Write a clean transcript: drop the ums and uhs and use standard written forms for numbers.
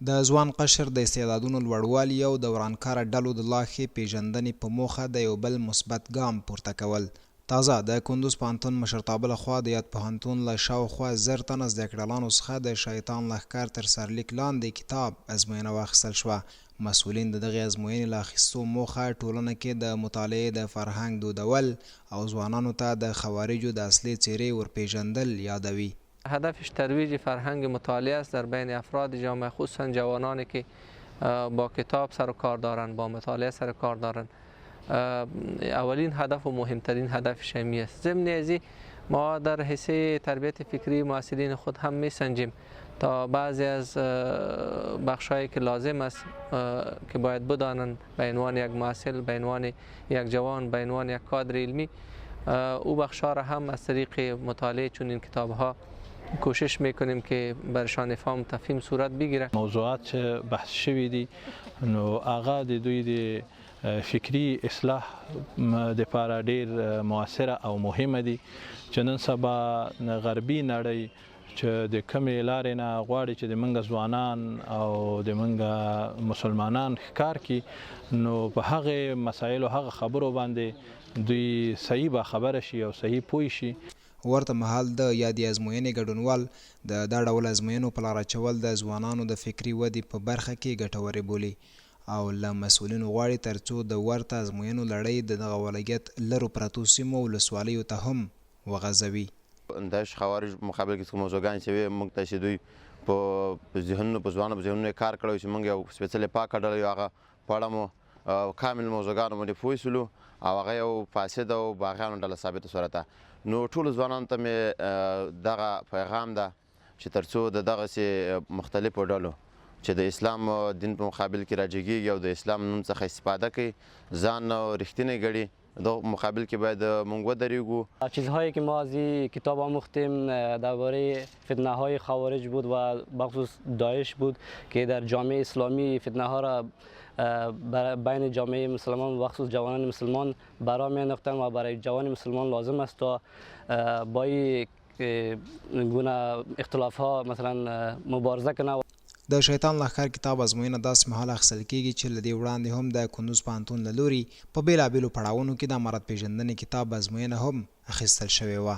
د ځوان قشر د استعدادونو لوړوالي او د ورانکاره ډلو د لا ښې پیژندنې په موخه د یو بل مثبت ګام پورته کول. تازه د کندوز پوهنتون مشرتابه لخوا د یاد پوهنتون له شاوخوا 1000 تنه زده کړیالانو څخه د شیطان لښکر تر سرلیک لاندې کتاب ازموینه واخیستل شوه. مسؤلین د دغې ازموینې له اخیستو موخه ټولنه کې د مطالعې د فرهنګ دودول او ځوانانو ته د خوارجو د اصلي څیرې ورپیژندل یادوي. هدفش ترویج فرهنگ مطالعه است در بین افراد جامعه، خصوصا جوانانی که با کتاب سر و کار دارند، با مطالعه سر و کار دارند. اولین هدف و مهمترین هدفش همی است. ضمن ازی ما در حصه تربیت فکری معاصرین خود هم میسنجیم تا بعضی از بخشایی که لازم است که باید بدانند به عنوان یک معاصر، به عنوان یک جوان، به عنوان یک کادر علمی، او بخشا را هم از طریق مطالعه چون این کتاب ها کوشش میکنیم که برشان فهم تفهیم صورت بگیره. موضوعات چې بحث شوی دي نو هغه د دوی د فکری اصلاح د لپاره ډیر موثره او مهمه دي چې نن سبا غربي نړۍ چې د کمې لارې نه غواړي چې د منګه ځوانان او د منګه مسلمانان ښکار کړي، نو په هغه مسایلو هغه خبرو باندې دوی صحیح با خبره شي او صحیح پوه شي. ورته مهال د یادې ازموینې ګډونوال د دا ډول ازموینو په لاره اچول د ځوانانو د فکري ودې په برخه کې ګټورې بولي او له مسؤلینو غواړي ترڅو د ورته ازموینو لړۍ د دغه ولایت لرو پرتو سیمو ولسوالیو ته هم وغځوي. داعش خوارج مقابل کې کوم موضوعګان چې موږ ته چې دوی په ذهنونو په ځوانو په ذهنونو کار کړی چې موږ یو سپېڅلې پاکه ډله یو هغه په اړه مو کامل موضوعګانو باندې پوه شولو او هغه یو فاسد او باغیانو ډله ثابته صورته. نو ټولو ځوانانو ته مې دغه پیغام ده چې ترڅو د دغسې مختلفو ډلو چې د اسلام دین په مقابل کې راجګیږي او د اسلام نوم څخه استفاده کوي ځان رښتینی ګڼي، در مقابل که باید منگ ودریگو. چیزهایی که ما از این کتاب آموختیم درباره فتنه های خوارج بود و بخصوص داعش بود که در جامعه اسلامی فتنه ها را بین جامعه مسلمان و بخصوص جوانان مسلمان برا می انداختن و برای جوان مسلمان لازم است تا با این گونه اختلاف ها مثلا مبارزه کنه. د شیطان لښکر کتاب ازموینه داسې مهال اخیستل کیږي چې له دې وړاندې هم د کندوز پوهنتون له لوري په بېلابېلو پړاوونو کې د امارت پیژندنې کتاب ازموینه هم اخیستل شوې وه.